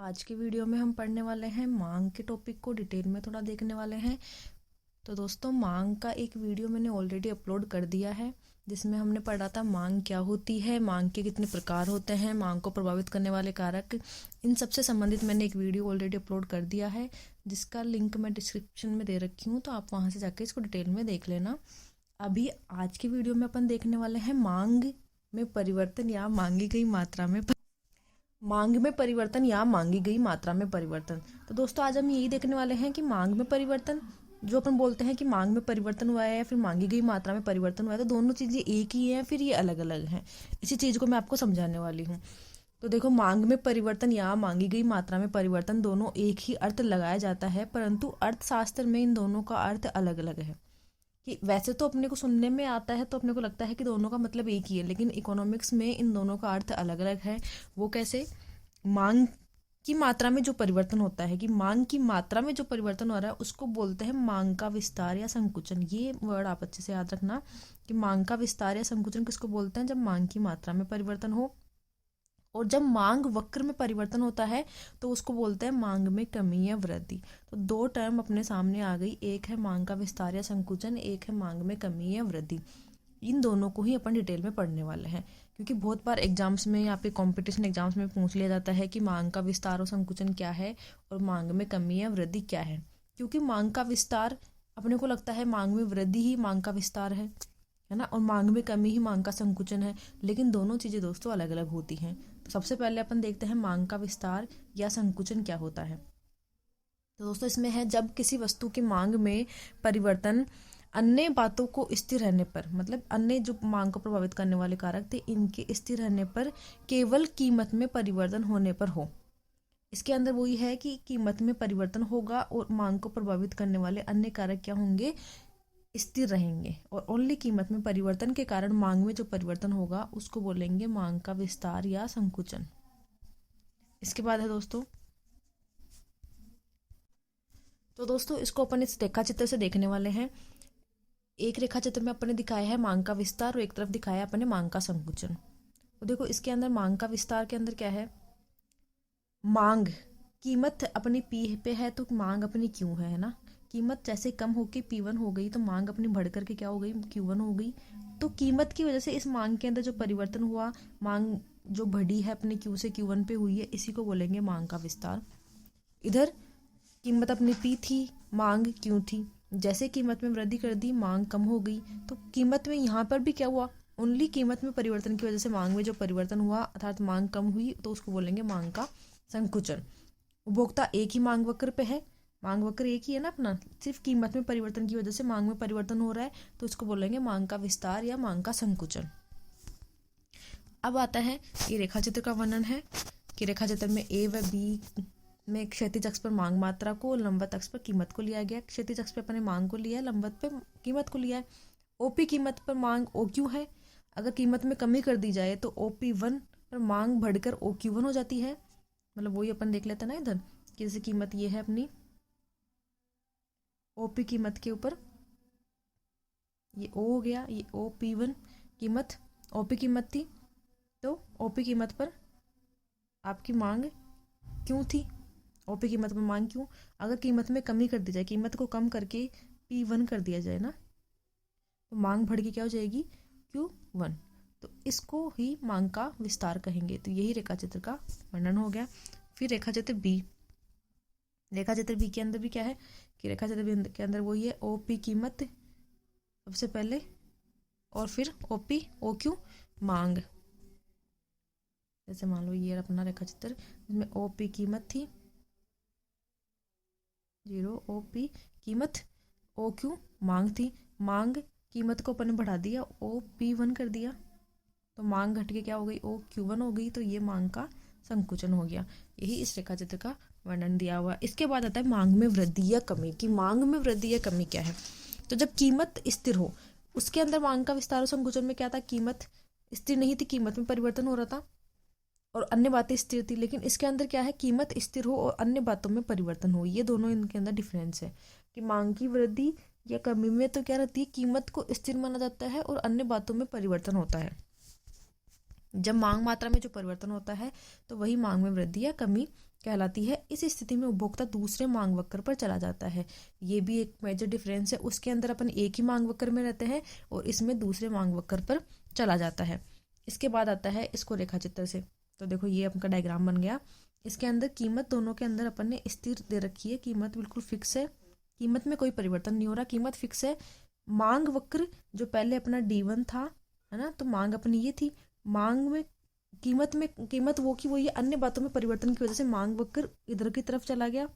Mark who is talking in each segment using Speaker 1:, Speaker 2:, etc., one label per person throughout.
Speaker 1: आज की वीडियो में हम पढ़ने वाले हैं मांग के टॉपिक को डिटेल में थोड़ा देखने वाले हैं। तो दोस्तों, मांग का एक वीडियो मैंने ऑलरेडी अपलोड कर दिया है जिसमें हमने पढ़ा था मांग क्या होती है, मांग के कितने प्रकार होते हैं, मांग को प्रभावित करने वाले कारक, इन सबसे संबंधित मैंने एक वीडियो ऑलरेडी अपलोड कर दिया है जिसका लिंक मैं डिस्क्रिप्शन में दे रखी हूँ, तो आप वहाँ से जाकर इसको डिटेल में देख लेना। अभी आज की वीडियो में अपन देखने वाले हैं मांग में परिवर्तन या मांगी गई मात्रा में मांग में परिवर्तन या मांगी गई मात्रा में परिवर्तन। तो दोस्तों, आज हम यही देखने वाले हैं कि मांग में परिवर्तन, जो अपन बोलते हैं कि मांग में परिवर्तन हुआ है या फिर मांगी गई मात्रा में परिवर्तन हुआ है, तो दोनों चीज़ें एक ही हैं फिर ये अलग अलग हैं। इसी चीज़ को मैं आपको समझाने वाली हूँ। तो देखो, मांग में परिवर्तन या मांगी गई मात्रा में परिवर्तन दोनों एक ही अर्थ लगाया जाता है, परंतु अर्थशास्त्र में इन दोनों का अर्थ अलग अलग है। कि वैसे तो अपने को सुनने में आता है तो अपने को लगता है कि दोनों का मतलब एक ही है, लेकिन इकोनॉमिक्स में इन दोनों का अर्थ अलग अलग है। वो कैसे? मांग की मात्रा में जो परिवर्तन होता है, कि मांग की मात्रा में जो परिवर्तन हो रहा है उसको बोलते हैं मांग का विस्तार या संकुचन। ये वर्ड आप अच्छे से याद रखना कि मांग का विस्तार या संकुचन किसको बोलते हैं? जब मांग की मात्रा में परिवर्तन हो। और जब मांग वक्र में परिवर्तन होता है तो उसको बोलते हैं मांग में कमी या वृद्धि। तो दो टर्म अपने सामने आ गई, एक है मांग का विस्तार या संकुचन, एक है मांग में कमी या वृद्धि। इन दोनों को ही अपन डिटेल में पढ़ने वाले हैं, क्योंकि बहुत बार एग्जाम्स में या फिर कंपटीशन एग्जाम्स में पूछ लिया जाता है कि मांग का विस्तार और संकुचन क्या है और मांग में कमी या वृद्धि क्या है। क्योंकि मांग का विस्तार, अपने को लगता है मांग में वृद्धि ही मांग का विस्तार है ना, और मांग में कमी ही मांग का संकुचन है, लेकिन दोनों चीज़ें दोस्तों अलग अलग होती हैं। तो सबसे पहले अपन देखते हैं मांग का विस्तार या संकुचन क्या होता है। तो दोस्तों, इसमें है जब किसी वस्तु की मांग में परिवर्तन अन्य बातों को स्थिर रहने पर, मतलब अन्य जो मांग को प्रभावित करने वाले कारक थे इनके स्थिर रहने पर केवल कीमत में परिवर्तन होने पर हो। इसके अंदर वही है कि कीमत में परिवर्तन होगा और मांग को प्रभावित करने वाले अन्य कारक क्या होंगे? स्थिर रहेंगे। और ओनली कीमत में परिवर्तन के कारण मांग में जो परिवर्तन होगा उसको बोलेंगे मांग का विस्तार या संकुचन। इसके बाद है दोस्तों, तो दोस्तों इसको अपन इस रेखा चित्र से देखने वाले हैं। एक रेखा चित्र में अपने दिखाया है मांग का विस्तार और एक तरफ दिखाया है अपने मांग का संकुचन। तो देखो, इसके अंदर मांग का विस्तार के अंदर क्या है? मांग, कीमत अपनी पी पे है तो मांग अपनी क्यू है ना। कीमत जैसे कम होके P1 हो गई तो मांग अपनी बढ़ करके क्या हो गई? Q1 हो गई। तो कीमत की वजह से इस मांग के अंदर जो परिवर्तन हुआ, मांग जो बढ़ी है अपने Q से Q1 पे हुई है, इसी को बोलेंगे मांग का विस्तार। इधर कीमत अपनी P थी, मांग Q थी। जैसे कीमत में वृद्धि कर दी, मांग कम हो गई, तो कीमत में यहाँ पर भी क्या हुआ? ओनली कीमत में परिवर्तन की वजह से मांग में जो परिवर्तन हुआ अर्थात मांग कम हुई, तो उसको बोलेंगे मांग का संकुचन। उपभोक्ता एक ही मांग वक्र पे है, मांग वक्र एक ही है ना अपना, सिर्फ कीमत में परिवर्तन की वजह से मांग में परिवर्तन हो रहा है, तो इसको बोलेंगे मांग का विस्तार या मांग का संकुचन। अब आता है ये रेखा चित्र का वर्णन है कि रेखा चित्र में ए व बी में क्षैतिज अक्ष पर मांग मात्रा को, लंबवत अक्ष पर कीमत को लिया गया। क्षैतिज अक्ष पे अपने मांग को लिया है, लंबवत पे कीमत को लिया है। ओपी कीमत पर मांग OQ है। अगर कीमत में कमी कर दी जाए तो OP1 पर मांग बढ़कर OQ1 हो जाती है। मतलब वही अपन देख लेते हैं ना इधर, कि जैसे कीमत ये है अपनी, OP कीमत के ऊपर ये O हो गया, ये OP1 कीमत, OP कीमत थी, तो OP कीमत पर आपकी मांग क्यों थी? OP कीमत पर मांग क्यों? अगर कीमत में कमी कर दी जाए, कीमत को कम करके P1 कर दिया जाए ना, तो मांग बढ़ के क्या हो जाएगी? Q1। तो इसको ही मांग का विस्तार कहेंगे। तो यही रेखा चित्र का वर्णन हो गया। फिर रेखा चित्र बी, रेखा चित्र बी के अंदर भी क्या है कि रेखा चित्र बी के अंदर वही है OP कीमत सबसे पहले और फिर OP OQ मांग। जैसे मान लो ये अपना रेखा चित्र जिसमें OP कीमत थी 0, OP कीमत, OQ मांग थी। मांग कीमत को अपन ने बढ़ा दिया, OP1 कर दिया, तो मांग घट के क्या हो गई? OQ1 हो गई। तो ये मांग का संकुचन हो गया। यही इस रेखा चित्र का वर्णन दिया हुआ। इसके बाद आता है मांग में वृद्धि या कमी, कि मांग में वृद्धि या कमी क्या है। तो जब कीमत स्थिर हो, उसके अंदर मांग का विस्तार और संकुचन में क्या था? कीमत स्थिर नहीं थी, कीमत में परिवर्तन हो रहा था और अन्य बातें स्थिर थी। लेकिन इसके अंदर क्या है? कीमत स्थिर हो और अन्य बातों में परिवर्तन हो। ये दोनों इनके अंदर डिफरेंस है कि मांग की वृद्धि या कमी में तो क्या रहती है? कीमत को स्थिर माना जाता है और अन्य बातों में परिवर्तन होता है। जब मांग मात्रा में जो परिवर्तन होता है तो वही मांग में वृद्धि या कमी कहलाती है। इस स्थिति में उपभोक्ता दूसरे मांग वक्र पर चला जाता है। ये भी एक मेजर डिफरेंस है, उसके अंदर अपन एक ही मांग वक्र में रहते हैं और इसमें दूसरे मांग वक्र पर चला जाता है। इसके बाद आता है इसको रेखा चित्र से। तो देखो ये आपका डायग्राम बन गया। इसके अंदर कीमत दोनों के अंदर अपन ने स्थिर दे रखी है, कीमत बिल्कुल फिक्स है, कीमत में कोई परिवर्तन नहीं हो रहा, कीमत फिक्स है। मांग वक्र जो पहले अपना D1 था, है ना, तो मांग अपनी ये थी। मांग में कीमत वो की वो, ये अन्य बातों में परिवर्तन की वजह से मांग वक्र इधर की तरफ चला गया,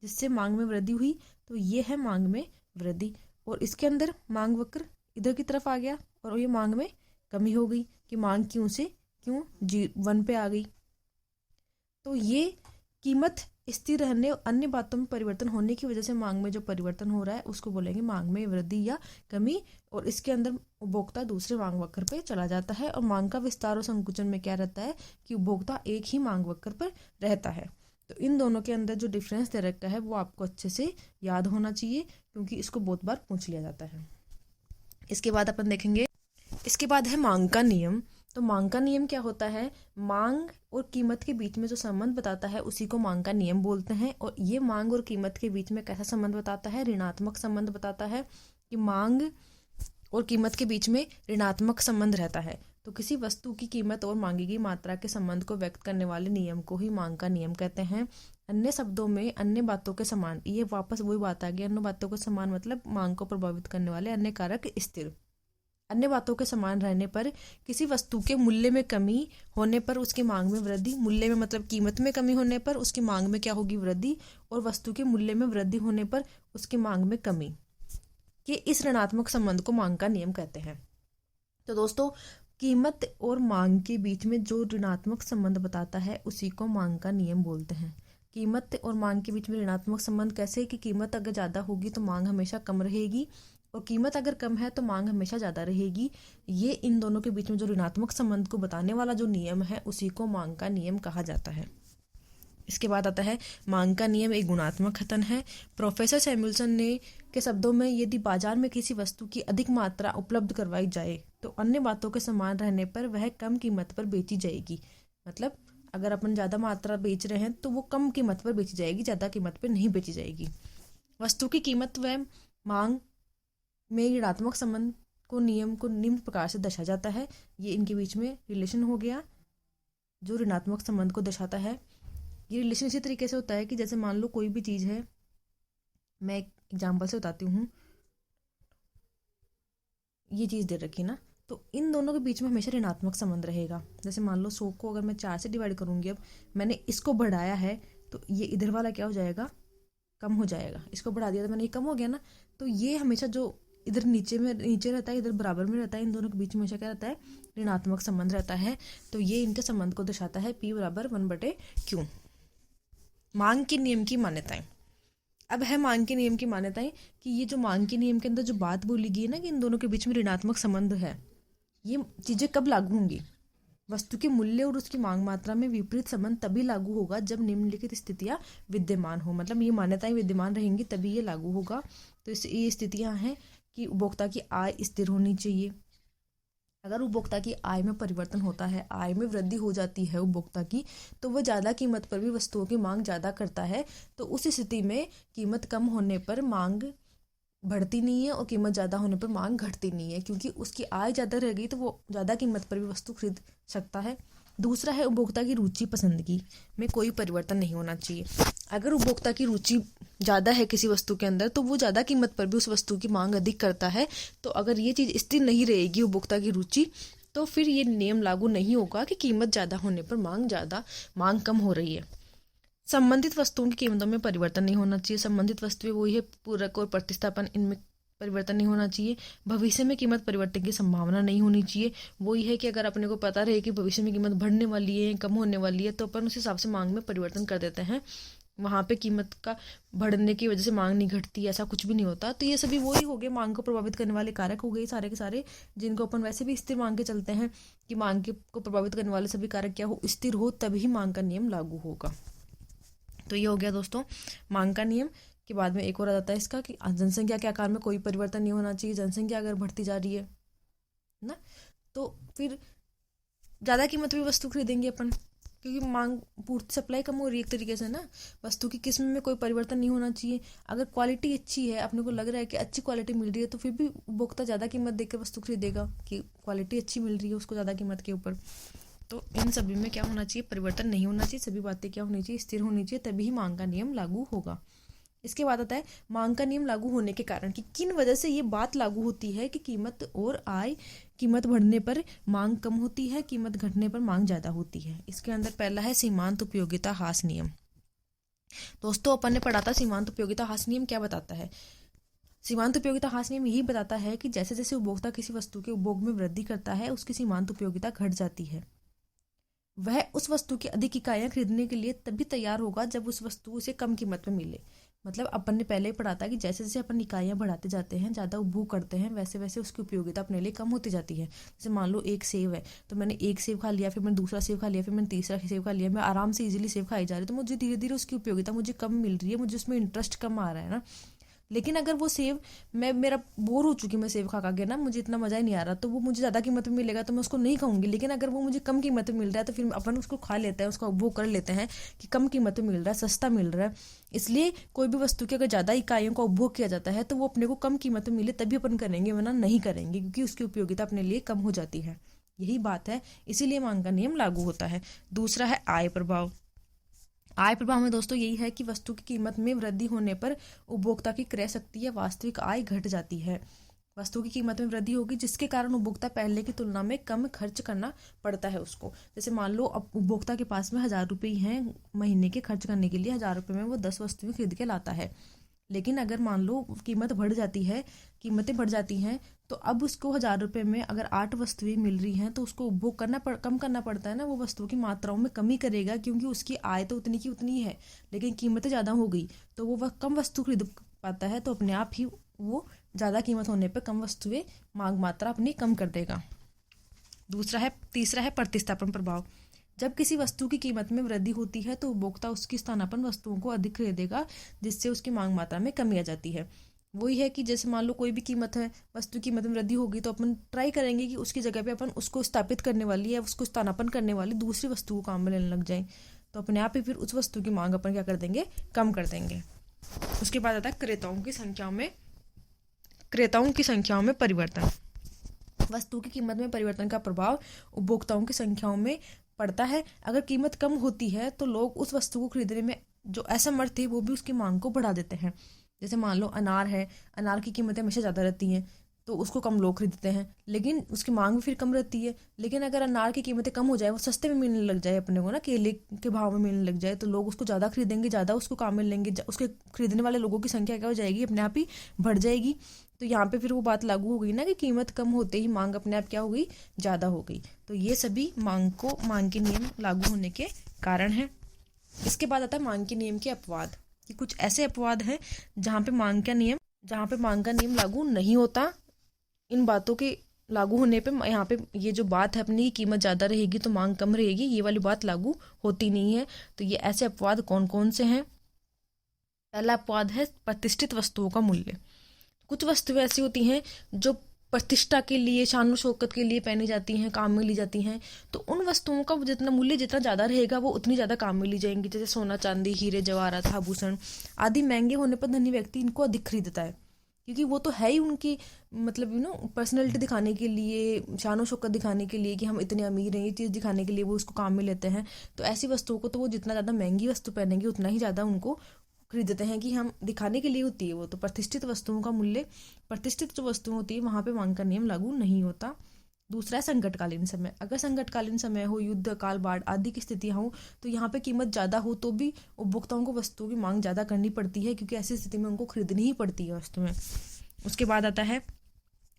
Speaker 1: जिससे मांग में वृद्धि हुई। तो ये है मांग में वृद्धि। और इसके अंदर मांग वक्र इधर की तरफ आ गया और ये मांग में कमी हो गई कि मांग क्यों से क्यों 1 पे आ गई। तो ये कीमत स्थिर रहने और अन्य बातों में परिवर्तन होने की वजह से मांग में जो परिवर्तन हो रहा है उसको बोलेंगे मांग में वृद्धि या कमी। और इसके अंदर उपभोक्ता दूसरे मांग वक्र पर चला जाता है। और मांग का विस्तार और संकुचन में क्या रहता है कि उपभोक्ता एक ही मांग वक्र पर रहता है। तो इन दोनों के अंदर जो डिफरेंस दे रखा है वो आपको अच्छे से याद होना चाहिए, क्योंकि इसको बहुत बार पूछ लिया जाता है। इसके बाद अपन देखेंगे, इसके बाद है मांग का नियम। तो मांग का नियम क्या होता है? मांग और कीमत के बीच में जो संबंध बताता है उसी को मांग का नियम बोलते हैं। और ये मांग और कीमत के बीच में कैसा संबंध बताता है? ऋणात्मक संबंध बताता है कि मांग और कीमत के बीच में ऋणात्मक संबंध रहता है। तो किसी वस्तु की कीमत और मांगी गई मात्रा के संबंध को व्यक्त करने वाले नियम को ही मांग का नियम कहते हैं। अन्य शब्दों में अन्य बातों के समान, ये वापस वही बात आ गई, अन्य बातों के समान मतलब मांग को प्रभावित करने वाले अन्य कारक स्थिर। अन्य बातों के समान रहने पर किसी वस्तु के मूल्य में कमी होने पर उसकी मांग में वृद्धि, मूल्य में मतलब कीमत में कमी होने पर उसकी मांग में क्या होगी? वृद्धि। और वस्तु के मूल्य में वृद्धि होने पर उसकी मांग में कमी, कि इस ऋणात्मक संबंध को मांग का नियम कहते हैं। तो दोस्तों, कीमत और मांग के बीच में जो ऋणात्मक संबंध बताता है उसी को मांग का नियम बोलते हैं। कीमत और मांग के बीच में ऋणात्मक संबंध कैसे? कि कीमत अगर ज़्यादा होगी तो मांग हमेशा कम रहेगी, और कीमत अगर कम है तो मांग हमेशा ज़्यादा रहेगी। ये इन दोनों के बीच में जो ऋणात्मक संबंध को बताने वाला जो नियम है उसी को मांग का नियम कहा जाता है। इसके बाद आता है मांग का नियम एक गुणात्मक कथन है। प्रोफेसर सैमुअल्सन ने के शब्दों में, यदि बाजार में किसी वस्तु की अधिक मात्रा उपलब्ध करवाई जाए तो अन्य बातों के समान रहने पर वह कम कीमत पर बेची जाएगी। मतलब अगर अपन ज़्यादा मात्रा बेच रहे हैं तो वो कम कीमत पर बेची जाएगी, ज़्यादा कीमत पर नहीं बेची जाएगी। वस्तु की कीमत व मांग में ऋणात्मक संबंध को नियम को निम्न प्रकार से दर्शाया जाता है। ये इनके बीच में रिलेशन हो गया जो ऋणात्मक संबंध को दर्शाता है। ये रिलेशन इसी तरीके से होता है कि जैसे मान लो कोई भी चीज़ है, मैं एक एग्जाम्पल से बताती हूँ। ये चीज़ दे रखी ना, तो इन दोनों के बीच में हमेशा ऋणात्मक संबंध रहेगा। जैसे मान लो 100 को अगर मैं 4 से डिवाइड करूँगी, अब मैंने इसको बढ़ाया है तो ये इधर वाला क्या हो जाएगा? कम हो जाएगा। इसको बढ़ा दिया तो मैंने ये कम हो गया ना। तो ये हमेशा जो इधर नीचे रहता है, इधर बराबर में रहता है, इन दोनों के बीच में हमेशा क्या रहता है? ऋणात्मक संबंध रहता है। तो ये इनके संबंध को दर्शाता है P = 1/Q। मांग के नियम की मान्यताएं। अब है मांग के नियम की मान्यताएं कि ये जो मांग के नियम के अंदर जो बात बोली गई है ना कि इन दोनों के बीच में ऋणात्मक संबंध है, ये चीज़ें कब लागू होंगी? वस्तु के मूल्य और उसकी मांग मात्रा में विपरीत संबंध तभी लागू होगा जब निम्नलिखित स्थितियां विद्यमान हो। मतलब ये मान्यताएं विद्यमान रहेंगी तभी ये लागू होगा। तो ये स्थितियां हैं कि उपभोक्ता की आय स्थिर होनी चाहिए। अगर उपभोक्ता की आय में परिवर्तन होता है, आय में वृद्धि हो जाती है उपभोक्ता की, तो वह ज़्यादा कीमत पर भी वस्तुओं की मांग ज़्यादा करता है। तो उस स्थिति में कीमत कम होने पर मांग बढ़ती नहीं है और कीमत ज़्यादा होने पर मांग घटती नहीं है, क्योंकि उसकी आय ज़्यादा रह गई तो वो ज़्यादा कीमत पर भी वस्तु खरीद सकता है। दूसरा है उपभोक्ता की रुचि पसंदगी में कोई परिवर्तन नहीं होना चाहिए। अगर उपभोक्ता की रुचि ज़्यादा है किसी वस्तु के अंदर तो वो ज़्यादा कीमत पर भी उस वस्तु की मांग अधिक करता है। तो अगर ये चीज़ स्थिर नहीं रहेगी उपभोक्ता की रुचि, तो फिर ये नियम लागू नहीं होगा कि कीमत ज़्यादा होने पर मांग कम हो रही है। संबंधित वस्तुओं की कीमतों में परिवर्तन नहीं होना चाहिए। संबंधित वस्तुएं वही है, पूरक और प्रतिस्थापन, इनमें परिवर्तन नहीं होना चाहिए। भविष्य में कीमत परिवर्तन की संभावना नहीं होनी चाहिए। वही है कि अगर अपने को पता रहे कि भविष्य में कीमत बढ़ने वाली है, कम होने वाली है, तो अपन उस हिसाब से मांग में परिवर्तन कर देते हैं। वहाँ पे कीमत का बढ़ने की वजह से मांग नहीं घटती, ऐसा कुछ भी नहीं होता। तो ये सभी वही हो गए, मांग को प्रभावित करने वाले कारक हो गए सारे के सारे, जिनको अपन वैसे भी स्थिर मांग के चलते हैं कि मांग को प्रभावित करने वाले सभी कारक क्या हो? स्थिर हो, तभी मांग का नियम लागू होगा। तो ये हो गया दोस्तों मांग का नियम। के बाद में एक और आ जाता है इसका कि जनसंख्या के आकार में कोई परिवर्तन नहीं होना चाहिए। जनसंख्या अगर बढ़ती जा रही है ना, तो फिर ज़्यादा कीमत भी वस्तु खरीदेंगे अपन, क्योंकि मांग पूर्ति सप्लाई कम हो रही है एक तरीके से ना। वस्तु की किस्म में कोई परिवर्तन नहीं होना चाहिए। अगर क्वालिटी अच्छी है, अपने को लग रहा है कि अच्छी क्वालिटी मिल रही है, तो फिर भी उपभोक्ता ज़्यादा कीमत देकर वस्तु खरीदेगा कि क्वालिटी अच्छी मिल रही है उसको ज़्यादा कीमत के ऊपर। तो इन सभी में क्या होना चाहिए, परिवर्तन नहीं होना चाहिए। सभी बातें क्या होनी चाहिए, स्थिर होनी चाहिए, तभी मांग का नियम लागू होगा। इसके बाद आता है मांग का नियम लागू होने के कारण कि किन वजह से ये बात लागू होती है कि कीमत और आय, कीमत बढ़ने पर मांग कम होती है, कीमत घटने पर मांग ज़्यादा होती है। इसके अंदर पहला है सीमांत उपयोगिता ह्रास नियम। दोस्तों अपन ने पढ़ा था सीमांत उपयोगिता ह्रास नियम क्या बताता है। सीमांत उपयोगिता ह्रास नियम यही बताता है कि जैसे जैसे उपभोक्ता किसी वस्तु के उपभोग में वृद्धि करता है, उसकी सीमांत उपयोगिता घट जाती है। वह उस वस्तु की अधिक इकाइयां खरीदने के लिए तभी तैयार होगा जब उस वस्तु उसे कम कीमत में मिले। मतलब अपन ने पहले ही पढ़ा था कि जैसे जैसे अपन इकाइयां बढ़ाते जाते हैं, ज़्यादा उपभोग करते हैं, वैसे वैसे उसकी उपयोगिता अपने लिए कम होती जाती है। जैसे मान लो एक सेव है, तो मैंने एक सेव खा लिया, फिर मैंने दूसरा सेव खा लिया, फिर मैंने तीसरा सेव खा लिया, मैं आराम से इजीली सेव खाई जा रही, तो मुझे धीरे धीरे उसकी उपयोगिता मुझे कम मिल रही है, मुझे उसमें इंटरेस्ट कम आ रहा है ना। लेकिन अगर वो सेव मेरा बोर हो चुकी, मैं सेव खा के ना, मुझे इतना मज़ा ही नहीं आ रहा, तो वो मुझे ज़्यादा कीमत में मिलेगा तो मैं उसको नहीं खाऊंगी। लेकिन अगर वो मुझे कम कीमत में मिल रहा है तो फिर अपन उसको खा लेते हैं, उसका उपभोग कर लेते हैं कि कम कीमत में मिल रहा है, सस्ता मिल रहा है। इसलिए कोई भी वस्तु की अगर ज़्यादा इकाइयों का उपभोग किया जाता है तो वो अपने को कम कीमत में मिले तभी अपन करेंगे, वरना नहीं करेंगे, क्योंकि उसकी उपयोगिता अपने लिए कम हो जाती है। यही बात है, इसीलिए मांग का नियम लागू होता है। दूसरा है आय प्रभाव। आय प्रभाव में दोस्तों यही है कि वस्तु की कीमत में वृद्धि होने पर उपभोक्ता की क्रय शक्ति या वास्तविक आय घट जाती है। वस्तु की कीमत में वृद्धि होगी जिसके कारण उपभोक्ता पहले की तुलना में कम खर्च करना पड़ता है उसको। जैसे मान लो अब उपभोक्ता के पास में 1000 रुपये हैं महीने के खर्च करने के लिए, 1000 रुपये में वो 10 वस्तुएं खरीद के लाता है। लेकिन अगर मान लो कीमतें बढ़ जाती हैं, तो अब उसको 1000 रुपये में अगर 8 वस्तुएं मिल रही हैं तो उसको उपभोग कम करना पड़ता है ना। वो वस्तुओं की मात्राओं में कमी करेगा, क्योंकि उसकी आय तो उतनी की उतनी है, लेकिन कीमतें ज़्यादा हो गई तो वो कम वस्तु खरीद पाता है, तो अपने आप ही वो ज़्यादा कीमत होने पर कम वस्तुएं मांग मात्रा अपनी कम कर देगा। तीसरा है प्रतिस्थापन प्रभाव। जब किसी वस्तु की कीमत में वृद्धि होती है तो उपभोक्ता उसकी स्थानापन्न वस्तुओं को अधिक खरीदेगा, जिससे उसकी मांग मात्रा में कमी आ जाती है। वही है कि जैसे मान लो कोई भी कीमत है, वस्तु की कीमत में वृद्धि होगी तो अपन ट्राई करेंगे कि उसकी जगह पे अपन उसको स्थापित करने वाली या उसको स्थानापन्न करने वाली दूसरी वस्तु को काम में लेने लग जाए, तो अपने आप ही फिर उस वस्तु की मांग अपन क्या कर देंगे, कम कर देंगे। उसके बाद आता है क्रेताओं की संख्याओं में परिवर्तन। वस्तु की कीमत में परिवर्तन का प्रभाव उपभोक्ताओं की संख्याओं में पड़ता है। अगर कीमत कम होती है तो लोग उस वस्तु को खरीदने में जो असमर्थ थे वो भी उसकी मांग को बढ़ा देते हैं। जैसे मान लो अनार है, अनार की कीमतें हमेशा ज़्यादा रहती हैं तो उसको कम लोग खरीदते हैं, लेकिन उसकी मांग भी फिर कम रहती है। लेकिन अगर अनार की कीमतें कम हो जाए, वो सस्ते में मिलने लग जाए अपने को ना, केले के भाव में मिलने लग जाए, तो लोग उसको ज़्यादा खरीदेंगे, ज़्यादा उसको काम में लेंगे, उसके खरीदने वाले लोगों की संख्या क्या हो जाएगी, अपने आप ही बढ़ जाएगी। तो यहाँ पे फिर वो बात लागू हो गई ना कि कीमत कम होते ही मांग अपने आप क्या हो गई, ज़्यादा हो गई। तो ये सभी मांग के नियम लागू होने के कारण हैं। इसके बाद आता है मांग के नियम के अपवाद, कि कुछ ऐसे अपवाद हैं जहाँ पे मांग का नियम लागू नहीं होता। इन बातों के लागू होने पे यहाँ पे ये जो बात है अपनी कीमत ज़्यादा रहेगी तो मांग कम रहेगी, ये वाली बात लागू होती नहीं है। तो ये ऐसे अपवाद कौन कौन से हैं। पहला अपवाद है प्रतिष्ठित वस्तुओं का मूल्य। कुछ वस्तुएं ऐसी होती हैं जो प्रतिष्ठा के लिए, शान शौकत के लिए पहनी जाती हैं, काम में ली जाती हैं, तो उन वस्तुओं का जितना मूल्य जितना ज़्यादा रहेगा वो उतनी ज़्यादा काम में ली जाएंगी। जैसे सोना, चांदी, हीरे जवाहरात, आभूषण आदि महंगे होने पर धनी व्यक्ति इनको अधिक खरीदता है, क्योंकि वो तो है ही उनकी मतलब पर्सनैलिटी दिखाने के लिए, शान शौकत दिखाने के लिए कि हम इतने अमीर हैं, ये चीज़ दिखाने के लिए वो उसको काम में लेते हैं। तो ऐसी वस्तुओं को तो वो जितना ज़्यादा महंगी वस्तु पहनेंगे उतना ही ज़्यादा उनको खरीदते हैं कि हम दिखाने के लिए होती है वो। तो प्रतिष्ठित वस्तुओं का मूल्य, प्रतिष्ठित जो वस्तुएं होती है वहाँ पे मांग का नियम लागू नहीं होता। दूसरा है संकटकालीन समय। अगर संकटकालीन समय हो, युद्ध, अकाल, बाढ़ आदि की स्थितियाँ हो, तो यहाँ पे कीमत ज़्यादा हो तो भी उपभोक्ताओं को वस्तुओं की मांग ज़्यादा करनी पड़ती है, क्योंकि ऐसी स्थिति में उनको खरीदनी ही पड़ती है वस्तुएं। उसके बाद आता है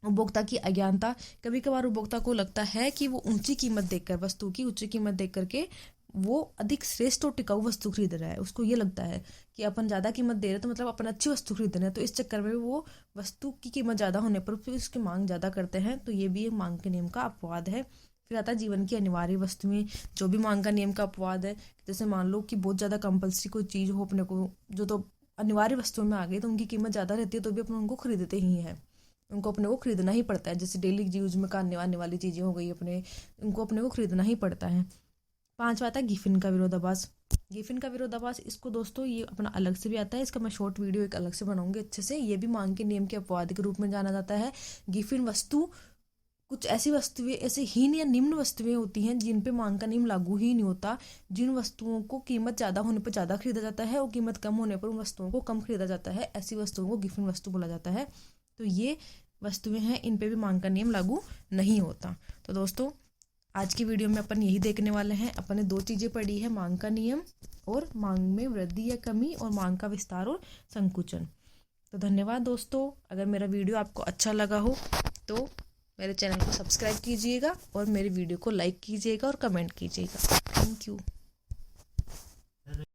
Speaker 1: उपभोक्ता की अज्ञानता। कभी कभार उपभोक्ता को लगता है कि वो ऊंची कीमत देखकर, वस्तु की ऊंची कीमत देख करके वो अधिक श्रेष्ठ और टिकाऊ वस्तु खरीद रहा है। उसको ये लगता है कि अपन ज़्यादा कीमत दे रहे हैं तो मतलब अपन अच्छी वस्तु खरीद रहे हैं, तो इस चक्कर में वो वस्तु की कीमत ज़्यादा होने पर फिर उसकी मांग ज़्यादा करते हैं। तो ये भी एक मांग के नियम का अपवाद है। फिर आता है जीवन की अनिवार्य वस्तुएं, जो भी मांग का नियम का अपवाद है। जैसे मान लो कि बहुत ज़्यादा कंपल्सरी कोई चीज़ हो अपने को, जो तो अनिवार्य वस्तुओं में आ गई, तो उनकी कीमत ज़्यादा रहती है तो भी अपन उनको खरीदते ही हैं, उनको अपने को खरीदना ही पड़ता है। जैसे डेली यूज में आने वाली चीज़ें हो गई, उनको अपने को खरीदना ही पड़ता है। पांचवा आता है गिफिन का विरोधाभास। गिफिन का विरोधाभास, इसको दोस्तों ये अपना अलग से भी आता है, इसका मैं शॉर्ट वीडियो एक अलग से बनाऊंगी अच्छे से। ये भी मांग के नियम के अपवाद के रूप में जाना जाता है। गिफिन वस्तु कुछ ऐसी वस्तुएं, ऐसे हीन या निम्न वस्तुएं होती हैं जिन पे मांग का नियम लागू ही नहीं होता। जिन वस्तुओं को कीमत ज़्यादा होने पर ज़्यादा खरीदा जाता है और कीमत कम होने पर उन वस्तुओं को कम खरीदा जाता है, ऐसी वस्तुओं को गिफिन वस्तु बोला जाता है। तो ये वस्तुएं हैं, इन पे भी मांग का नियम लागू नहीं होता। तो दोस्तों आज की वीडियो में अपन यही देखने वाले हैं। अपन ने दो चीज़ें पढ़ी है, मांग का नियम और मांग में वृद्धि या कमी, और मांग का विस्तार और संकुचन। तो धन्यवाद दोस्तों। अगर मेरा वीडियो आपको अच्छा लगा हो तो मेरे चैनल को सब्सक्राइब कीजिएगा और मेरे वीडियो को लाइक कीजिएगा और कमेंट कीजिएगा। Thank you.